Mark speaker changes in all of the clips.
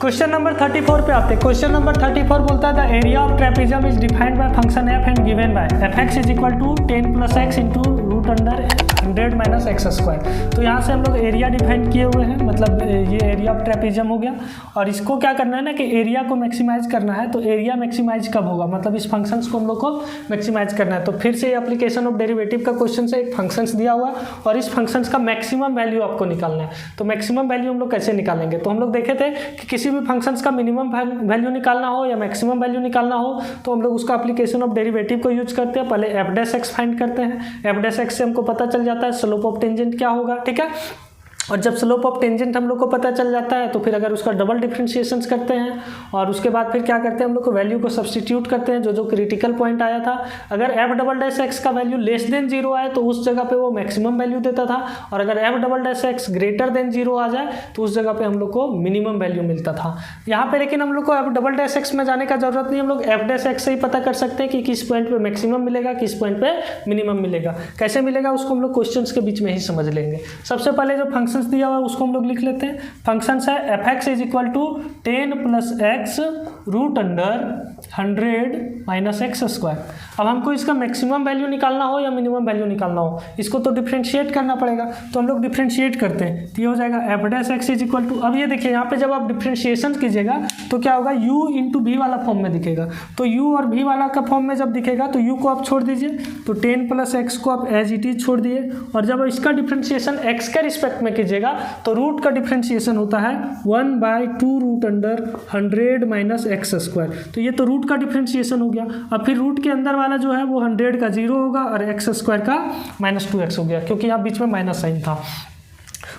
Speaker 1: Question number 34 पे आते हैं। क्वेश्चन नंबर 34 बोलता है the area of trapezium is defined by function f and given by f x is equal to 10 plus x into root under 100 minus x square. तो यहाँ से हम लोग एरिया डिफाइन किए हुए हैं, मतलब ये एरिया ऑफ ट्रेपेजियम हो गया। और इसको क्या करना है ना कि एरिया को मैक्सिमाइज करना है। तो एरिया मैक्सिमाइज कब होगा, मतलब इस फंक्शंस को हम लोग को मैक्सिमाइज करना है। तो फिर से एप्लीकेशन ऑफ डेरिवेटिव का क्वेश्चन से एक फंक्शंस दिया हुआ है और इस फंक्शंस का मैक्सिमम वैल्यू आपको निकालना है। तो मैक्सिमम वैल्यू हम लोग कैसे निकालेंगे, तो हम लोग देखे थे कि किसी भी फंक्शंस का मिनिमम वैल्यू निकालना हो या मैक्सिमम वैल्यू निकालना हो तो हम लोग उसका एप्लीकेशन ऑफ डेरिवेटिव को यूज करते हैं। पहले एफ डैश एक्स फाइंड करते हैं, एफ डैश एक्स से हमको पता चल जाता है स्लोप ऑफ टेंजेंट क्या होगा, ठीक है। और जब स्लोप ऑफ टेंजेंट हम लोग को पता चल जाता है तो फिर अगर उसका डबल डिफरेंशिएशंस करते हैं और उसके बाद फिर क्या करते हैं हम लोग को वैल्यू को सब्सटीट्यूट करते हैं जो क्रिटिकल पॉइंट आया था। अगर एफ डबल डैश एक्स का वैल्यू लेस देन 0 आए तो उस जगह पे वो मैक्सिमम वैल्यू देता था, और अगर F double dash x greater than 0 आ जाए तो उस जगह पे हम लोग को मिनिमम वैल्यू मिलता था। यहाँ पे लेकिन हम लोग को एफ डबल डैश एक्स में जाने का जरूरत नहीं, हम लोग एफ डैश एक्स से ही पता कर सकते हैं कि किस पॉइंट पे मैक्सिमम मिलेगा, किस पॉइंट पे मिनिमम मिलेगा। कैसे मिलेगा उसको हम लोग क्वेश्चंस के बीच में ही समझ लेंगे। सबसे पहले जो फंक्शंस दिया हुआ है उसको लोग लिख लेते हैं। फंक्शंस है f x is equal to 10 plus x root under 100 minus x square. अब हमको इसका मैक्सिमम वैल्यू निकालना हो या मिनिमम वैल्यू निकालना हो, इसको तो डिफरेंशिएट करना पड़ेगा। तो हम लोग डिफरेंशिएट करते हैं तो ये हो जाएगा f dash x is equal to, अब ये देखिए यहाँ पे जब आप डिफरेंशिएशन कीजिएगा तो क्या होगा, u इंटू भी वाला फॉर्म में दिखेगा। तो u और v वाला का फॉर्म में जब दिखेगा तो u को आप छोड़ दीजिए, तो 10 प्लस एक्स को आप एज इट इज छोड़ दिए, और जब इसका डिफरेंशिएशन x के रिस्पेक्ट में कीजिएगा तो रूट का डिफरेंशिएशन होता है 1/2 root under 100 minus x square. तो ये तो रूट का डिफरेंशिएशन हो गया। अब फिर रूट के अंदर वाला जो है वो 100 का 0 होगा और एक्स स्क्वायर का -2x हो गया, क्योंकि यहाँ बीच में माइनस साइन था।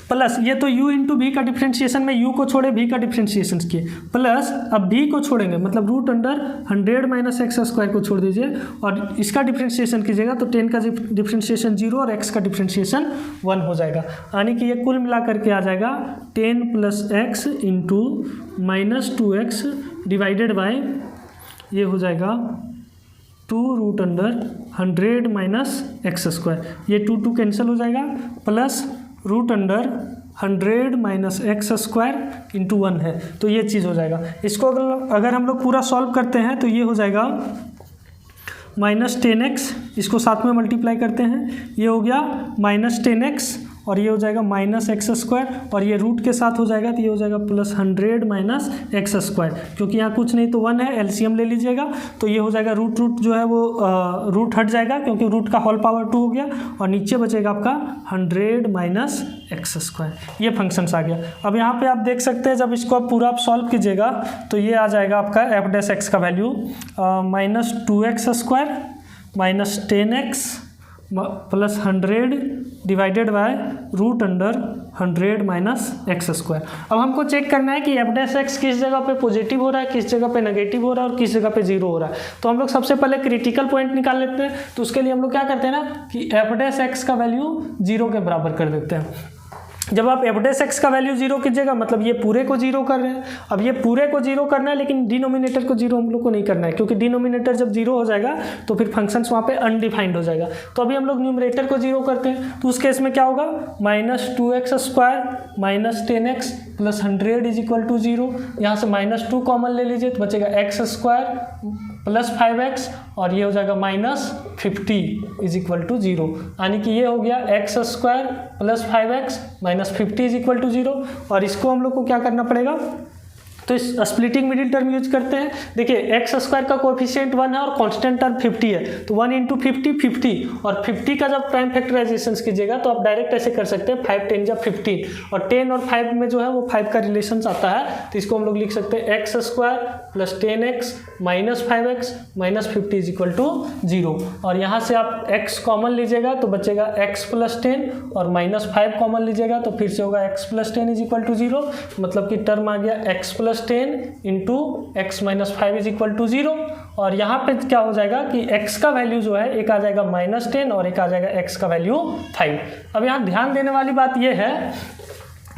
Speaker 1: प्लस ये तो u इंटू भी का डिफरेंशिएशन में u को छोड़े v का डिफरेंशिएशन किए, प्लस अब v को छोड़ेंगे मतलब root under 100 minus x square को छोड़ दीजिए और इसका डिफरेंशिएशन कीजिएगा तो 10 का डिफरेंशिएशन 0 और x का डिफरेंशिएशन 1 हो जाएगा। यानी कि ये कुल मिला करके आ जाएगा 10 plus x into -2x divided by ये हो जाएगा 2 root under 100 minus x square. ये 2 कैंसिल हो जाएगा, plus root under 100 minus x square into 1 है, तो ये चीज़ हो जाएगा। इसको अगर हम लोग पूरा सॉल्व करते हैं तो ये हो जाएगा -10x, इसको साथ में मल्टीप्लाई करते हैं, ये हो गया -10x और ये हो जाएगा -x स्क्वायर, और ये रूट के साथ हो जाएगा तो ये हो जाएगा +100 माइनस एक्स स्क्वायर, क्योंकि यहाँ कुछ नहीं तो 1 है, एलसीएम ले लीजिएगा तो ये हो जाएगा रूट जो है वो रूट हट जाएगा क्योंकि रूट का होल पावर 2 हो गया, और नीचे बचेगा आपका 100 माइनस एक्स स्क्वायर। ये फंक्शंस आ गया। अब यहाँ पे आप देख सकते हैं जब इसको आप पूरा आप सॉल्व कीजिएगा तो ये आ जाएगा आपका एफ डैश एक्स का value -2x square minus 10x plus 100 divided by root under 100 minus x square. अब हमको चेक करना है कि एफ डैश एक्स किस जगह पे पॉजिटिव हो रहा है, किस जगह पे नेगेटिव हो रहा है और किस जगह पे 0 हो रहा है। तो हम लोग सबसे पहले क्रिटिकल पॉइंट निकाल लेते हैं। तो उसके लिए हम लोग क्या करते हैं ना कि एफ डैश एक्स का वैल्यू 0 के बराबर कर देते हैं। जब आप एफ डैश एक्स का वैल्यू 0 कीजिएगा मतलब ये पूरे को 0 कर रहे हैं। अब ये पूरे को 0 करना है लेकिन डिनोमिनेटर को 0 हम लोग को नहीं करना है, क्योंकि डिनोमिनेटर जब 0 हो जाएगा तो फिर फंक्शंस वहाँ पे अनडिफाइंड हो जाएगा। तो अभी हम लोग न्यूमरेटर को 0 करते हैं, तो उस केस में क्या होगा, -2x square minus 10x plus 100 is equal to 0। यहाँ से -2 कॉमन ले लीजिए तो बचेगा x स्क्वायर प्लस 5x और ये हो जाएगा -50 इज इक्वल टू 0। यानी कि ये हो गया x square plus 5x minus 50 is equal to 0। और इसको हम लोग को क्या करना पड़ेगा, तो इस स्प्लिटिंग मिडिल टर्म यूज करते हैं। देखिए एक्स स्क्वायर का कोएफिशिएंट 1 है और कांस्टेंट टर्म 50 है, तो 1 इंटू 50 और 50 का जब प्राइम फैक्टराइजेशन कीजिएगा तो आप डायरेक्ट ऐसे कर सकते हैं 5 10 जा 15, और 10 और 5 में जो है वो 5 का रिलेशन आता है, तो इसको हम लोग लिख सकते हैं x square plus 10x minus 5x minus 50 is equal to 0। और यहाँ से आप x कॉमन लीजिएगा तो बचेगा x प्लस 10 और माइनस 5 कॉमन लीजिएगा तो फिर से होगा x plus 10 is equal to 0, मतलब कि टर्म आ गया x plus 10 into x minus 5 is equal to 0। और यहाँ पे क्या हो जाएगा कि x का वैल्यू जो है एक आ जाएगा -10 और एक आ जाएगा x का वैल्यू 5। अब यहाँ ध्यान देने वाली बात यह है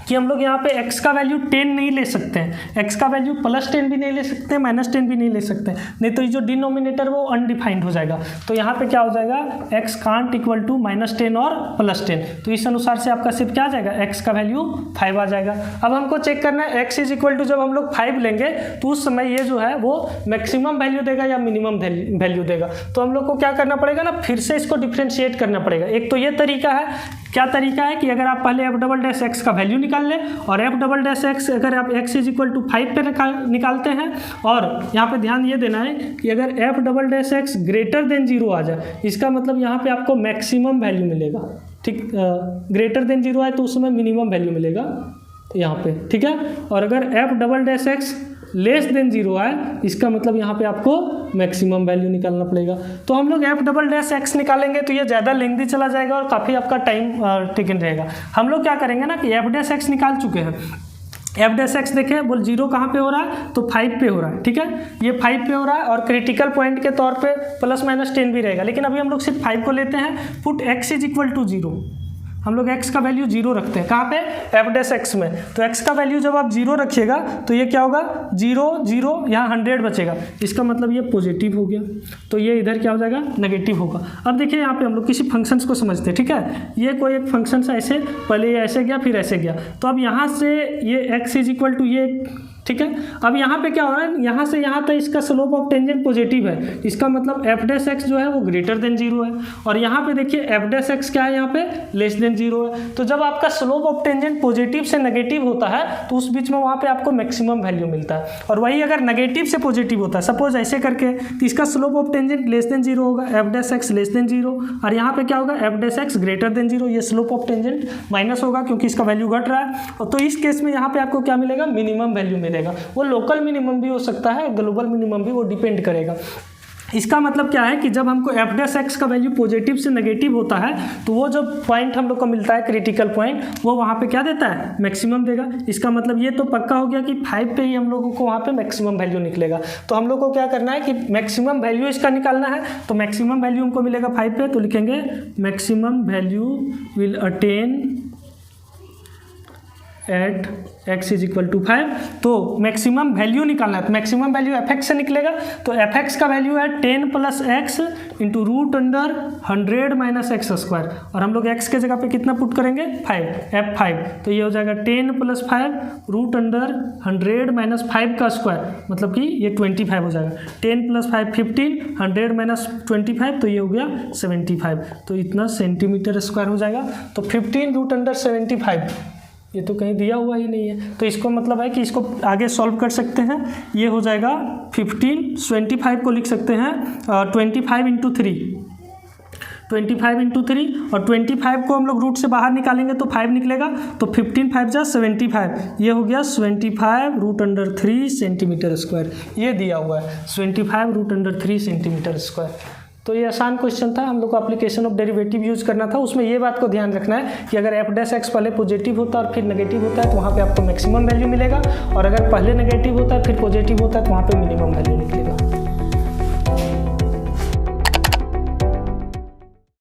Speaker 1: कि हम लोग यहाँ पे x का वैल्यू 10 नहीं ले सकते हैं, x का वैल्यू +10 भी नहीं ले सकते हैं, -10 भी नहीं ले सकते हैं, नहीं तो ये जो डिनोमिनेटर वो अनडिफाइंड हो जाएगा। तो यहाँ पे क्या हो जाएगा, x कांट इक्वल टू -10 और +10। तो इस अनुसार से आपका सिर्फ क्या आ जाएगा, x का वैल्यू 5 आ जाएगा। अब हमको चेक करना है x इज इक्वल टू जब हम लोग 5 लेंगे तो उस समय ये जो है वो मैक्सिमम वैल्यू देगा या मिनिमम वैल्यू देगा। तो हम लोग को क्या करना पड़ेगा ना, फिर से इसको डिफ्रेंशिएट करना पड़ेगा। एक तो ये तरीका है, क्या तरीका है कि अगर आप पहले f'(x) का वैल्यू निकाल लें और f'(x) अगर आप x इज इक्वल टू 5 पे निकालते हैं, और यहाँ पे ध्यान ये देना है कि अगर f'(x) ग्रेटर देन 0 आ जाए, इसका मतलब यहाँ पे आपको मैक्सिमम वैल्यू मिलेगा। ठीक, ग्रेटर देन 0 आए तो उस समय मिनिमम वैल्यू मिलेगा यहाँ पे, ठीक है। और अगर f'(x) लेस देन 0 आए, इसका मतलब यहाँ पे आपको मैक्सिमम वैल्यू निकालना पड़ेगा। तो हम लोग f'(x) निकालेंगे तो ये ज़्यादा लेंथी चला जाएगा और काफ़ी आपका टाइम टेकन रहेगा। हम लोग क्या करेंगे ना कि f'(x) निकाल चुके हैं, f'(x) देखें बोल 0 कहाँ पे हो रहा है, तो 5 पे हो रहा है, ठीक है, ये 5 पे हो रहा है और क्रिटिकल पॉइंट के तौर पे +-10 भी रहेगा, लेकिन अभी हम लोग सिर्फ 5 को लेते हैं। Put x is equal to 0, हम लोग x का वैल्यू 0 रखते हैं, कहाँ पे, f'(x) में। तो x का वैल्यू जब आप 0 रखिएगा तो ये क्या होगा, 0 0 यहाँ 100 बचेगा, इसका मतलब ये पॉजिटिव हो गया, तो ये इधर क्या हो जाएगा, नेगेटिव होगा। अब देखिए यहाँ पे हम लोग किसी फंक्शंस को समझते हैं, ठीक है, ये कोई एक फंक्शन ऐसे, पहले ये ऐसे गया फिर ऐसे गया, तो अब यहाँ से ये x इज इक्वल टू ये, ठीक है। अब यहाँ पे क्या हो रहा है, यहाँ से यहाँ तक इसका स्लोप ऑफ टेंजेंट पॉजिटिव है, इसका मतलब f'(x) जो है वो ग्रेटर देन 0 है, और यहाँ पे देखिए f'(x) क्या है, यहाँ पे लेस देन 0 है। तो जब आपका स्लोप ऑफ टेंजेंट पॉजिटिव से नेगेटिव होता है तो उस बीच में वहाँ पे आपको मैक्सिमम वैल्यू मिलता है, और वही अगर नेगेटिव से पॉजिटिव होता है, सपोज ऐसे करके, तो इसका slope of tangent less than 0 होगा, f'(x) लेस देन 0, और यहाँ पे क्या होगा, f'(x) ग्रेटर देन 0, ये स्लोप ऑफ टेंजेंट माइनस होगा क्योंकि इसका वैल्यू घट रहा है। और तो इस केस में यहाँ पे आपको क्या मिलेगा, मिनिमम वैल्यू मिलेगा। वो लोकल मिनिमम भी हो सकता है, ग्लोबल मिनिमम भी, वो डिपेंड करेगा। इसका मतलब क्या है कि जब हमको f'(x) का वैल्यू पॉजिटिव से नेगेटिव होता है तो वो जो पॉइंट हम लोग को मिलता है क्रिटिकल पॉइंट, वो वहाँ पे क्या देता है, मैक्सिमम देगा। इसका मतलब ये तो पक्का हो गया कि 5 पे ही हम लोगों को वहाँ पे मैक्सिमम वैल्यू निकलेगा। तो हम लोग को क्या करना है कि मैक्सिमम वैल्यू इसका निकालना है, तो मैक्सिमम वैल्यू हमको मिलेगा 5 पे, तो लिखेंगे maximum value will attain at x is equal to 5। तो मैक्सिमम वैल्यू निकालना है, तो मैक्सिमम वैल्यू f(x) से निकलेगा, तो f(x) का वैल्यू है 10 + x इंटू √100 - x², और हम लोग x के जगह पे कितना पुट करेंगे, 5, f5, तो ये हो जाएगा 10 + 5 √100 - 5², मतलब कि ये 25 हो जाएगा। 10 + 5 15, 100 - 25, तो ये हो गया 75, तो इतना सेंटीमीटर स्क्वायर हो जाएगा। तो 15 √175, ये तो कहीं दिया हुआ ही नहीं है, तो इसको मतलब है कि इसको आगे सॉल्व कर सकते हैं। ये हो जाएगा 25 को लिख सकते हैं 25 × 3, 25 × 3, और 25 को हम लोग रूट से बाहर निकालेंगे तो 5 निकलेगा, तो 15 5 जा 75, ये हो गया 25 √3 सेंटीमीटर स्क्वायर, ये दिया हुआ है 25 √3 सेंटीमीटर स्क्वायर। तो ये आसान क्वेश्चन था, हम लोग को एप्लीकेशन ऑफ डेरिवेटिव यूज करना था। उसमें ये बात को ध्यान रखना है कि अगर f'(x) पहले पॉजिटिव होता है और फिर नेगेटिव होता है तो वहाँ पे आपको मैक्सिमम वैल्यू मिलेगा, और अगर पहले नेगेटिव होता है फिर पॉजिटिव होता है तो वहाँ पे मिनिमम वैल्यू निकलेगा।